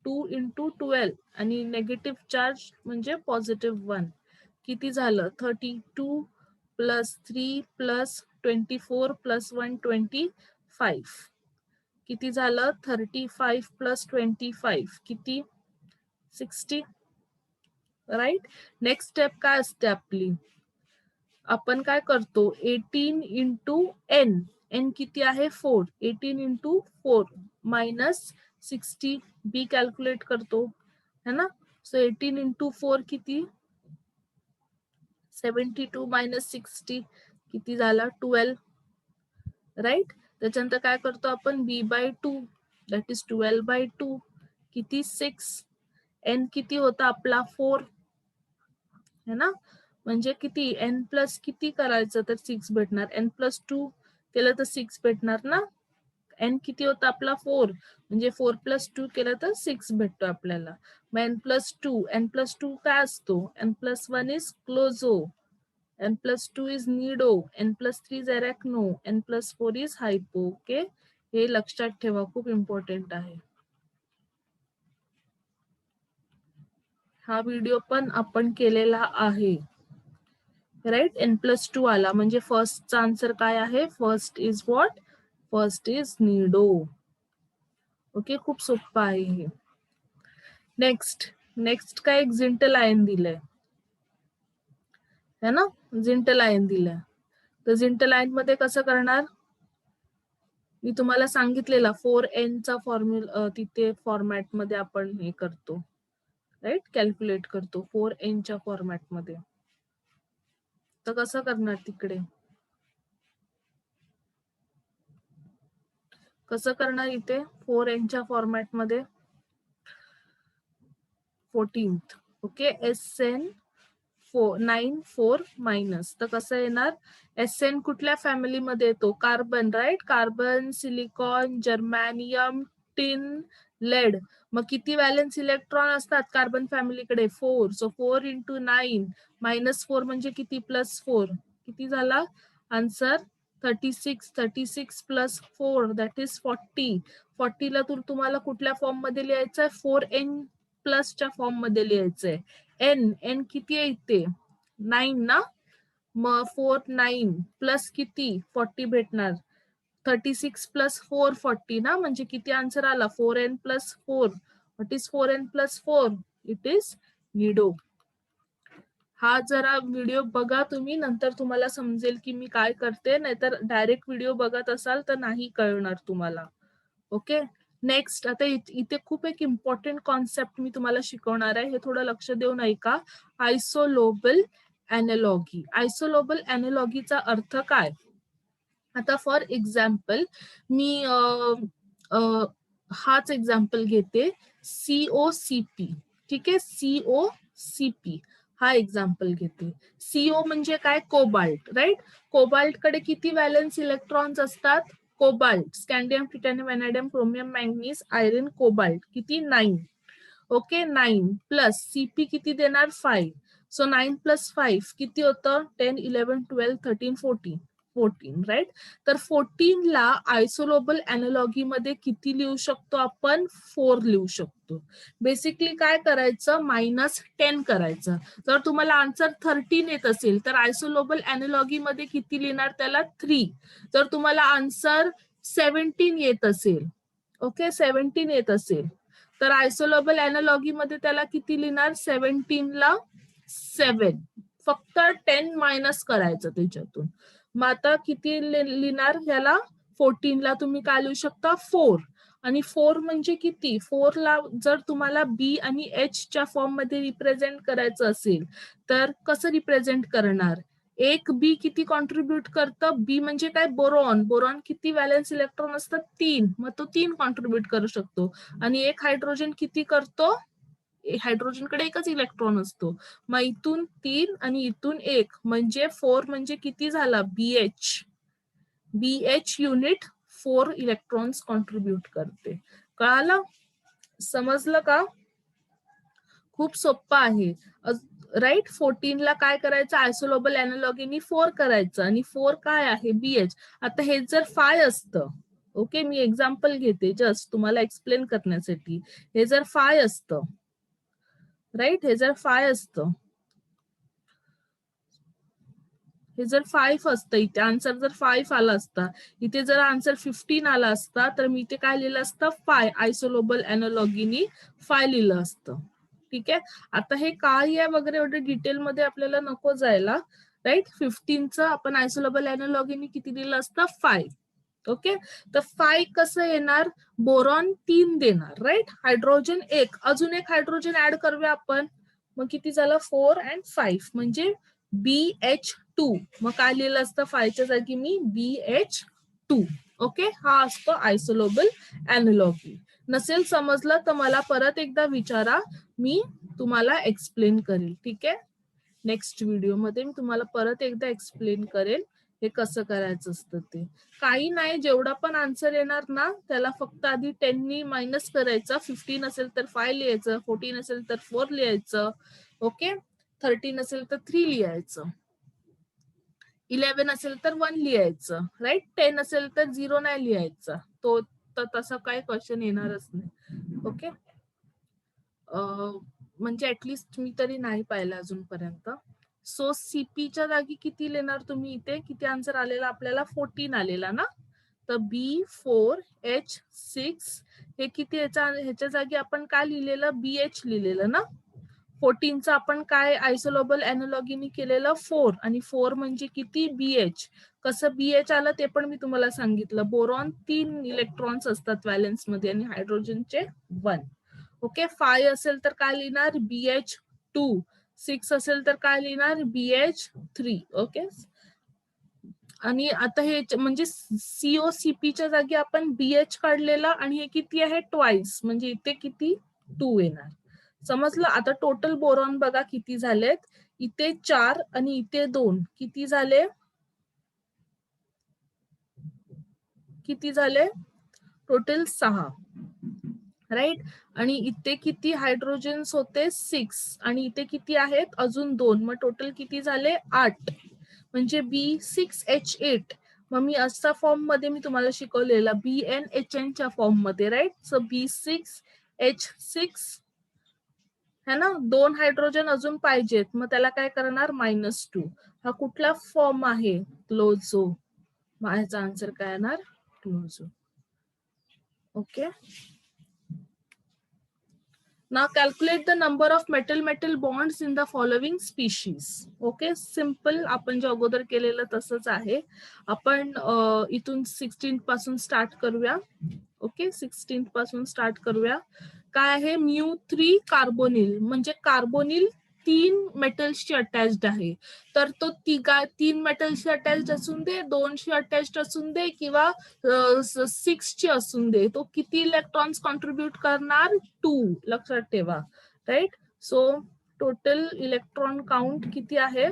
2 into 12 आणि नेगेटिव्ह चार्ज म्हणजे पॉझिटिव्ह 1. किती झालं? 32 प्लस 3 प्लस 24 प्लस 1 25. किती झालं? 35 प्लस 25 किती? 60, राईट. नेक्स्ट स्टेप काय असते आपली? आपण काय करतो? 18 into n. n किती आहे? 4. 18 into 4 मायनस 60. बी कॅल्क्युलेट करतो है ना. सो 18 into 4 किती? 72 मायनस 60 किती झाला? 12, राईट. त्याच्यानंतर काय करतो आपण? b by 2 that is 12 by 2 किती? 6. n किती होता आपला? 4 है ना. म्हणजे किती? n प्लस किती करायचं तर 6 भेटणार. n प्लस 2 केलं तर 6 भेटणार ना. n किती होता आपला? 4. म्हणजे 4 प्लस 2 केलं तर 6 भेटतो आपल्याला. मग n प्लस 2. n प्लस 2 काय असतो? n plus 1 is closo, n plus 2 is nido, n plus 3 is arachno, n plus 4 is hypho. Okay, हे लक्षात ठेवा, खूप इम्पॉर्टंट आहे. हा व्हिडिओ पण आपण केलेला आहे, राईट. n प्लस 2 आला म्हणजे फर्स्टचा आन्सर काय आहे? First is what? First is nido. Okay, खूप सोपं आहे हे. नेक्स्ट काय? एक झिंटल आयन दिलंय है ना. झिंटल आयन दिलंय, तर झिंटल आयन मध्ये कसं करणार? मी तुम्हाला सांगितलेला 4n चा फॉर्म्युला तिथे फॉर्मॅट मध्ये आपण हे करतो, राईट, कॅल्क्युलेट करतो 4n च्या फॉर्मॅट मध्ये. तर कसं करणार तिकडे? कसं करणार इथे 4n च्या फॉर्मॅट मध्ये? 14th. Okay, SN 9 4 minus. तर कसं येणार? SN कुठल्या फॅमिलीमध्ये येतो? Carbon, right. Carbon, silicon, germanium, tin, lead. मग किती व्हॅलेन्स इलेक्ट्रॉन असतात कार्बन फॅमिलीकडे? 4. सो 4 into 9 मायनस 4 म्हणजे किती? प्लस 4. किती झाला आन्सर? 36. 36 plus 4 that is 40. 40 ला तुम्हाला कुठल्या फॉर्म मध्ये लिहायचंय? 4n प्लसच्या फॉर्म मध्ये लिहायचंय. n किती आहे इथे? 9 ना. मग 4 9 प्लस किती? 40 भेटणार. 36 प्लस 4 40 ना. म्हणजे किती आन्सर आला? 4n plus 4. What is 4n plus 4? It is nido. हा जरा व्हिडिओ बघा तुम्ही, नंतर तुम्हाला समजेल की मी काय करते. नाहीतर डायरेक्ट व्हिडिओ बघत असाल तर नाही कळणार तुम्हाला. Okay, next. आता इथे खूप एक इम्पॉर्टंट कॉन्सेप्ट मी तुम्हाला शिकवणार आहे, हे थोडं लक्ष देऊन ऐका. आयसोलोबल अॅनालॉगी. आयसोलोबल अॅनालॉगीचा अर्थ काय? आता फॉर एक्झाम्पल मी हाच एक्झाम्पल घेते, COCP. ठीक आहे, COCP हा एक्झाम्पल घेते. CO म्हणजे काय? Cobalt, right. कोबाल्ट कडे किती व्हॅलेन्स इलेक्ट्रॉन्स असतात? Cobalt, scandium, titanium, vanadium, chromium, manganese, iron, cobalt किती? 9. ओके, 9 प्लस CP किती देणार? 5. सो 9 प्लस 5 किती होतं? 10 11 12 13 14. 14, राईट. तर 14 ला आयसोलोबल अॅनालॉगी मध्ये किती लिहू शकतो आपण? 4 लिहू शकतो. बेसिकली काय करायचं? -10 करायचं. जर तुम्हाला आन्सर 13 येत असेल तर आयसोलोबल अॅनालॉगी मध्ये किती लिहिणार? त्याला 3. जर तुम्हाला आन्सर 17 येत असेल, ओके, 17 येत असेल तर आयसोलोबल अॅनालॉगी मध्ये त्याला किती लिहिणार? 17 ला 7. फक्त 10 मायनस करायचं त्याच्यातून. मग आता किती लिहिणार ह्याला? 14 ला तुम्ही काय लिहू शकता? 4. आणि 4 म्हणजे किती? 4 ला जर तुम्हाला बी आणि एच च्या फॉर्म मध्ये रिप्रेझेंट करायचं असेल तर कसं रिप्रेझेंट करणार? एक बी किती कॉन्ट्रीब्युट करतं? बी म्हणजे काय? बोरॉन. बोरॉन किती व्हॅलेन्स इलेक्ट्रॉन असतात? 3. मग तो 3 कॉन्ट्रीब्युट करू शकतो. आणि एक हायड्रोजन किती करतो? हायड्रोजनकडे एकच इलेक्ट्रॉन असतो. मग इथून 3 आणि इथून 1 म्हणजे 4 म्हणजे किती झाला? BH. BH unit 4 electrons contribute करते. कळालं? समजलं का? खूप सोपं आहे. राईट. 14 ला काय करायचं? आयसोलोबल अॅनालॉगीनी 4 करायचं. आणि 4 काय आहे? बीएच. आता हे जर 5 असतं, ओके, मी एक्झाम्पल घेते जस्ट तुम्हाला एक्सप्लेन करण्यासाठी. हे जर 5 असतं, राईट, हे जर 5 असतं, हे जर 5 असतं, इथे आन्सर जर 5 आला असता, इथे जर आन्सर 15 आला असता, तर मी इथे काय लिहिलं असतं? 5 आयसोलोबल अॅनालॉगीनी 5 लिहिलं असतं. ठीक आहे. आता हे काय आहे वगैरे एवढे डिटेलमध्ये आपल्याला नको जायला, राईट. 15चं आपण आयसोलोबल अॅनालॉगीनी किती दिलं असतं? 5. ओके. तर 5 कसं येणार? बोरॉन 3 देणार, राईट. हायड्रोजन 1, अजून एक हायड्रोजन ऍड करूया आपण. मग किती झालं? 4 and 5 म्हणजे BH2. मग काय लिहिलं असतं 5च्या जागी मी? BH2. ओके. हा असतो आयसोलोबल अॅनालॉगी. नसेल समजलं तर मला परत एकदा विचारा, मी तुम्हाला एक्सप्लेन करेल. ठीक आहे. नेक्स्ट व्हिडिओमध्ये मी तुम्हाला परत एकदा एक्सप्लेन करेल हे कसं करायचं असतं ते. काही नाही, जेवढा पण आन्सर येणार ना त्याला फक्त आधी 10 नी मायनस करायचं. 15 असेल तर 5 लिहायचं, 14 असेल तर 4 लिहायचं, ओके. 13 असेल तर 3 लिहायचं, 11 असेल तर 1 लिहायचं, राईट. 10 असेल तर 0 नाही लिहायचं. तो तर तसा काही क्वेश्चन येणारच नाही. ओके. म्हणजे ऍटलिस्ट मी तरी नाही पाहिलं अजूनपर्यंत. सो सीपीच्या जागी किती लिहिणार तुम्ही? इथे किती आन्सर आलेला आपल्याला? 14 आलेला ना. तर B4H6 हे किती? ह्याच्या जागी आपण काय लिहिलेलं? BH लिहिलेलं ना. 14चं आपण काय आयसोलोबल अॅनालॉगीनी केलेलं? 4. आणि 4 म्हणजे किती? BH. कसं BH आलं ते पण मी तुम्हाला सांगितलं. बोरॉन 3 इलेक्ट्रॉन्स असतात व्हॅलेन्स मध्ये आणि हायड्रोजनचे 1. ओके. 5 असेल तर काय लिहिणार? BH2. 6 असेल तर काय लिहिणार? BH3. ओके. आणि आता हे म्हणजे COCPच्या जागी आपण BH काढलेला आणि हे किती आहे? ट्वाइस. म्हणजे इथे किती? 2 येणार. समजलं? आता टोटल बोरॉन बघा किती झालेत. इथे 4 आणि इथे 2. किती झाले? किती झाले? Total 6, right. आणि इथे किती हायड्रोजन्स होते? 6. आणि इथे किती आहेत? अजून 2. मग टोटल किती झाले? 8. म्हणजे B6H8. मग मी असा फॉर्म मध्ये मी तुम्हाला शिकवलेला BnHn च्या फॉर्म मध्ये, राईट. सो B6H6 है ना. 2 हायड्रोजन अजून पाहिजेत, मग त्याला काय करणार? -2. हा कुठला फॉर्म आहे? क्लोजो. माझा आन्सर काय येणार? क्लोजो. Okay. Now calculate the number of metal-metal bonds in the following species. Okay. Simple आपण जे अगोदर केलेलं तसंच आहे. आपण इथून 16 पासून स्टार्ट करूया. ओके. 16 पासून स्टार्ट करूया. काय आहे? μ3 कार्बोनिल. म्हणजे कार्बोनिल 3 मेटल्सशी अटॅच्ड आहे. तर तो 3 मेटल्सशी अटॅच्ड असून दे, 2शी अटॅच्ड असून दे किंवा 6ची असून दे, तो किती इलेक्ट्रॉन्स कॉन्ट्रीब्युट करणार? 2. लक्षात ठेवा, right. So total electron count किती आहे?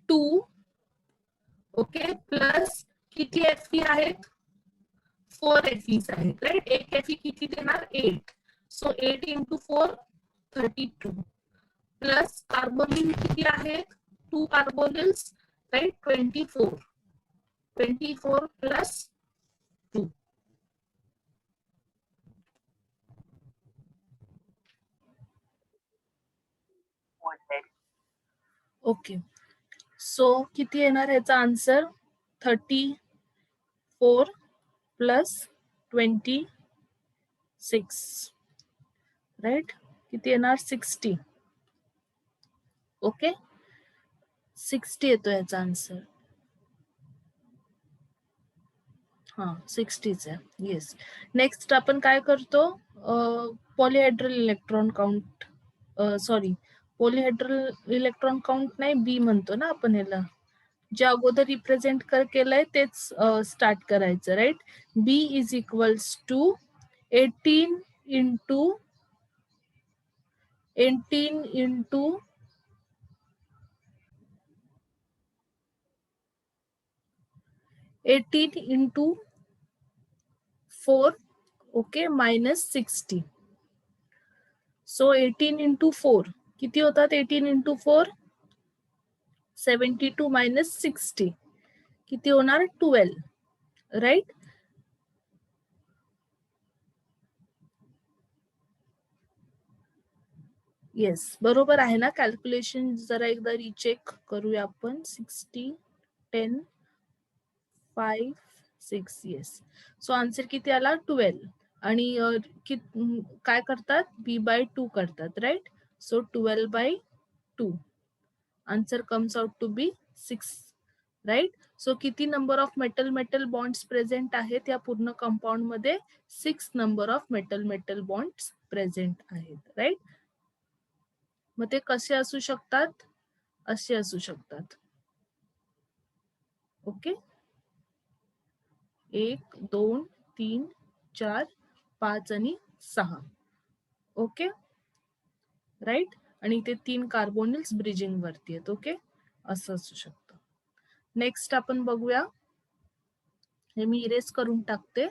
2. ओके. प्लस किती Fe आहेत? 4 Fe's आहेत, राईट. एक Fe किती देणार? 8. So 8 into 4 32. प्लस कार्बोनिल किती आहेत? 2 carbonyls, right. 24. 24 plus 2. Okay. So किती येणार ह्याचा आन्सर? 34 plus 26, right. किती येणार? 60. ओके 60 येतो याचा आन्सर. हा 60च आहे. येस. नेक्स्ट आपण काय करतो, polyhedral electron count, sorry polyhedral electron count नाही, बी म्हणतो ना आपण याला, जे अगोदर रिप्रेझेंट केलंय तेच स्टार्ट करायचं, right. B is equals to 18 into 18 into 4, okay, minus 60. So 18 into 4 किती होतात? 18 इंटू 4 72 मायनस 60 किती होणार? 12, राईट. येस, बरोबर आहे ना कॅल्क्युलेशन? जरा एकदा रिचेक करूया आपण. 60 10 5 6, येस. सो आन्सर किती आला? 12. आणि काय करतात? बी बाय 2 करतात, right. So 12/2 answer comes out to be 6, right. So किती number of metal metal bonds present आहेत या पूर्ण कंपाऊंड मध्ये? 6 number of metal metal bonds present आहेत, राईट. मग ते कसे असू शकतात? असे असू शकतात. ओके, 1 2 3 4 5 आणि 6. Okay, right. आणि ते 3 कार्बोनिल्स ब्रिजिंग वरती आहेत. ओके, असं असू शकतं. नेक्स्ट आपण बघूया. हे मी इरेज करून टाकते.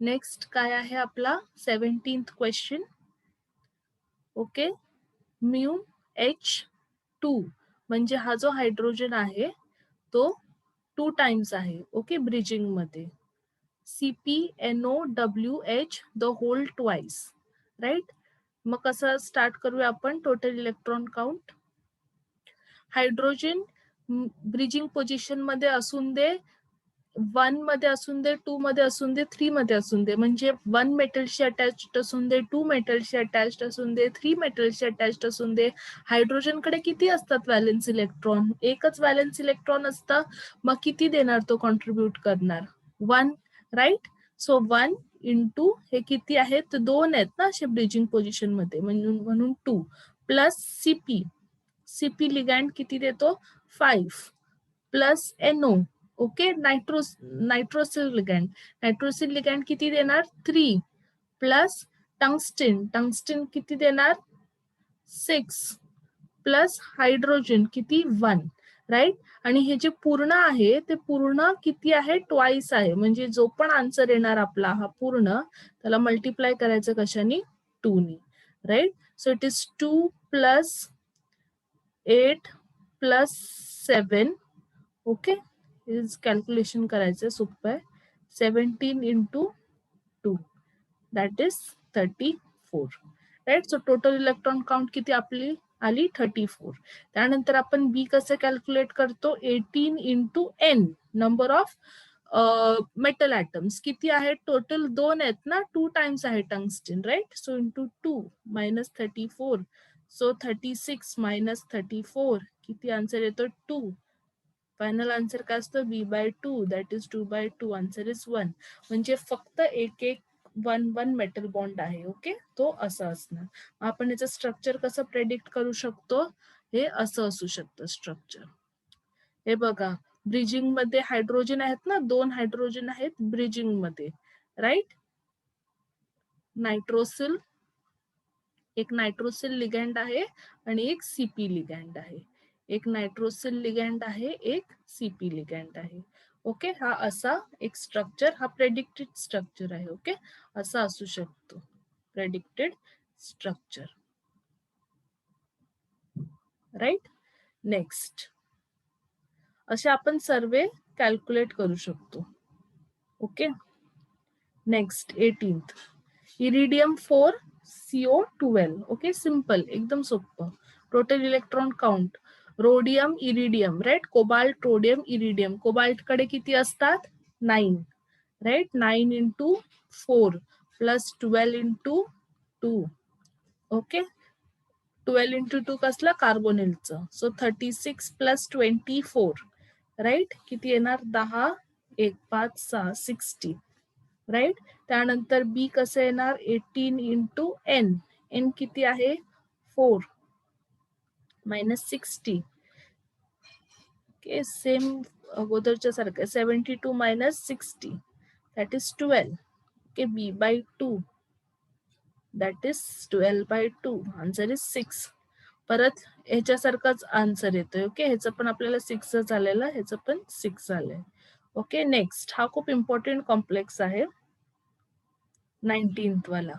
नेक्स्ट काय आहे आपला 17th question. Okay, mu H2 म्हणजे हा जो हायड्रोजन आहे तो 2 टाइम्स आहे. ओके, ब्रिजिंग मध्ये. CpNOWH the whole twice, right. मग कसं स्टार्ट करूया आपण? Total electron count. Hydrogen bridging position मध्ये असून दे, 1 मध्ये असून दे, 2 मध्ये असून दे, 3 मध्ये असून दे, म्हणजे 1 मेटलशी अटॅच्ड असून दे, 2 मेटलशी अटॅच्ड असून दे, 3 मेटलशी अटॅच्ड असून दे, हायड्रोजनकडे किती असतात व्हॅलेन्स इलेक्ट्रॉन? एकच व्हॅलेन्स इलेक्ट्रॉन असतं. मग किती देणार तो कॉन्ट्रीब्युट करणार? 1, राईट. सो 1 इंटू हे किती आहेत? 2 आहेत ना असे ब्रिजिंग पोझिशन मध्ये, म्हणून 2 प्लस सीपी लिगँड किती देतो? 5 प्लस NO, ओके, नायट्रोसिल लिगँड किती देणार? 3 प्लस टंगस्टिन किती देणार? 6 प्लस हायड्रोजन किती? 1, राईट. आणि हे जे पूर्ण आहे ते पूर्ण किती आहे? ट्वाइस आहे. म्हणजे जो पण आन्सर येणार आपला हा पूर्ण, त्याला मल्टिप्लाय करायचं कशाने? 2 नी, right. So it is 2 plus 8 plus 7. Okay, calculation करायचं सोपं आहे. 17 into 2 that is 34, right. So total electron count किती आपली आली? 34. त्यानंतर आपण बी कसं कॅल्क्युलेट करतो? 18 into N number of metal atoms किती आहेत? टोटल 2 आहेत ना, 2 टाइम्स आहे tungsten, right. So into 2 minus 34. So 36 minus 34 किती आन्सर येतो? 2. फायनल आन्सर काय असतं? B/2 that is 2/2. Answer is 1. म्हणजे फक्त एक 1 मेटल बॉन्ड आहे. ओके, तो असा असणार. आपण याचं स्ट्रक्चर कसं प्रेडिक्ट करू शकतो? हे असं असू शकतं स्ट्रक्चर. हे बघा, ब्रिजिंग मध्ये हायड्रोजन आहेत ना, 2 हायड्रोजन आहेत ब्रिजिंग मध्ये, राईट. नायट्रोसिल, एक नायट्रोसिल लिगँड आहे आणि एक CP लिगँड आहे. एक नायट्रोसिल लिगँड आहे, एक CP लिगँड आहे. ओके, हा असा एक स्ट्रक्चर, हा प्रेडिक्टेड स्ट्रक्चर आहे. ओके, असा असू शकतो प्रेडिक्टेड स्ट्रक्चर, राईट. नेक्स्ट असे आपण सर्वे कॅल्क्युलेट करू शकतो. Okay, next 18th iridium 4 CO12. Okay, simple, एकदम सोपं. Total electron count. Rhodium iridium, right. Cobalt rhodium iridium, cobalt कडे किती असतात? 9, right. 9 into 4 plus 12 into 2. Okay, 12 into 2 कसलं कार्बोनिलचं. So 36 plus 24 right. किती येणार 10 1 5 6 60 राईट. त्यानंतर बी कसं येणार 18 into n. n किती आहे 4 minus 60. ओके सेम अगोदरच्या सारखं 72 minus 60 that is 12. Okay b by 2 that is 12 by 2. Answer is 6. परत ह्याच्यासारखाच आन्सर येतोय. ओके ह्याचं पण आपल्याला 6 झालेलं, ह्याचं पण 6 झालंय. ओके नेक्स्ट हा खूप इम्पॉर्टंट कॉम्प्लेक्स आहे 19th वाला.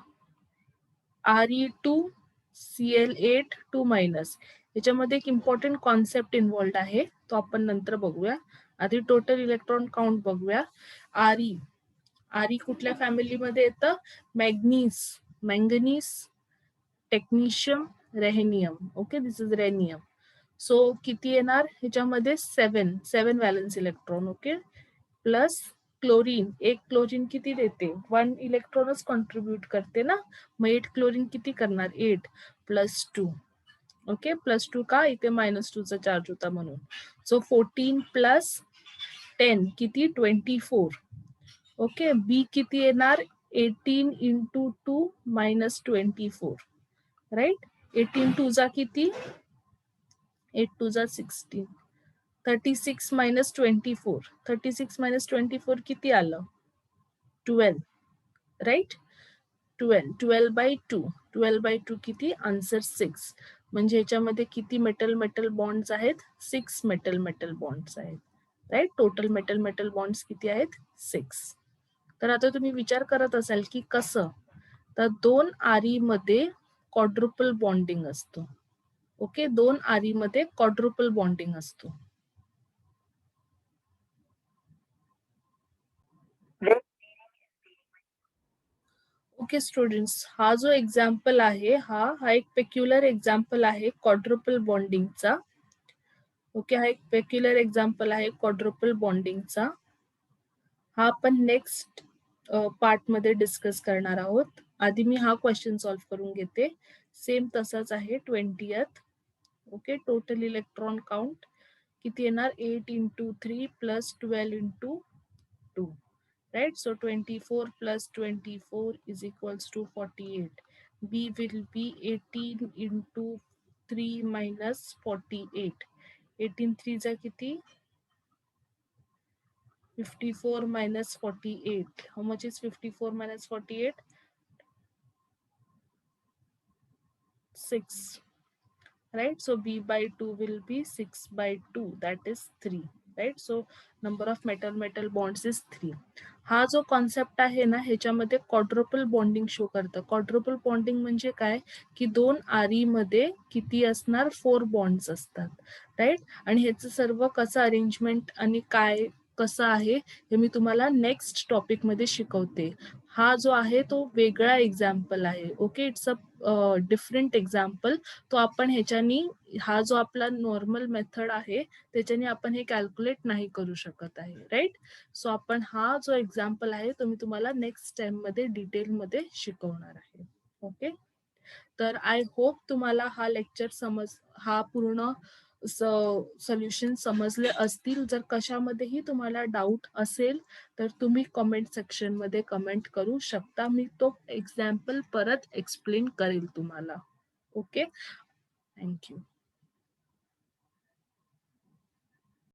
Re2Cl8 2 minus. याच्यामध्ये एक इम्पॉर्टंट कॉन्सेप्ट इन्व्हॉल्ड आहे, तो आपण नंतर बघूया. आधी टोटल इलेक्ट्रॉन काउंट बघूया. आरी कुठल्या फॅमिलीमध्ये येतं manganese technetium rhenium. Okay this is rhenium. So किती येणार ह्याच्यामध्ये 7 valence electron. Okay plus chlorine. एक क्लोरीन किती देते 1 इलेक्ट्रॉनच कॉन्ट्रीब्युट करते ना. मग 8 क्लोरीन किती करणार 8 प्लस 2. ओके प्लस 2 का इथे -2 चा चार्ज होता म्हणून. सो 14 प्लस 10 किती 24. ओके बी किती येणार 18 into 2 minus 24 राईट. 18 2 जा किती 8 2 जा 16. 36 minus 24. 36 minus 24 किती आलं 12 राईट. 12 by 2. 12 by 2 किती आन्सर 6. म्हणजे ह्याच्यामध्ये किती मेटल बॉन्ड्स आहेत 6 मेटल बॉन्ड्स आहेत राईट. टोटल मेटल बॉन्ड्स किती आहेत 6. तर आता तुम्ही विचार करत असाल की कसं. तर 2 आरी मध्ये क्वाड्रुपल बॉन्डिंग असतो. ओके 2 आरी मध्ये क्वाड्रुपल बॉन्डिंग असतो. ओके स्टुडंट्स हा जो एक्झाम्पल आहे हा एक पेक्युलर एक्झाम्पल आहे क्वाड्रुपल बॉन्डिंगचा. ओके हा एक पेक्युलर एक्झाम्पल आहे क्वाड्रुपल बॉन्डिंगचा. हा आपण नेक्स्ट पार्ट मध्ये डिस्कस करणार आहोत. आधी मी हा क्वेश्चन सॉल्व्ह करून घेते. सेम तसाच आहे 20th. Okay total electron count किती येणार 8 into 3 plus 12 into 2 right. So 24 plus 24 is equals to 48. B will be 18 into 3 minus 48. 18 3 जा किती 54 minus 48. How much is 54 minus 48? 6. Right. So B by 2 will be 6 by 2. That is 3. Right. So number of metal bonds is 3. हा जो concept आहे ना ह्याच्यामध्ये quadruple bonding show करतं. Quadruple bonding म्हणजे काय की 2 आरी मध्ये किती असणार 4 बॉन्ड्स असतात राईट. आणि ह्याचं सर्व कसं अरेंजमेंट आणि काय कसं आहे हे मी तुम्हाला नेक्स्ट टॉपिक मध्ये शिकवते. हा जो आहे तो वेगळा एक्झाम्पल आहे. Okay it's a different example. तो आपण ह्याच्यानी हा जो आपला नॉर्मल मेथड आहे त्याच्याने आपण हे कॅल्क्युलेट नाही करू शकत आहे राईट. सो आपण हा जो एक्झाम्पल आहे तो मी तुम्हाला नेक्स्ट टाइम मध्ये डिटेल मध्ये शिकवणार आहे. ओके तर आय होप तुम्हाला हा लेक्चर हा पूर्ण सोल्युशन समजले असतील. जर कशामध्येही तुम्हाला डाऊट असेल तर तुम्ही कमेंट सेक्शन मध्ये कमेंट करू शकता. मी तो एक्झाम्पल परत एक्सप्लेन करेल तुम्हाला. Okay thank you.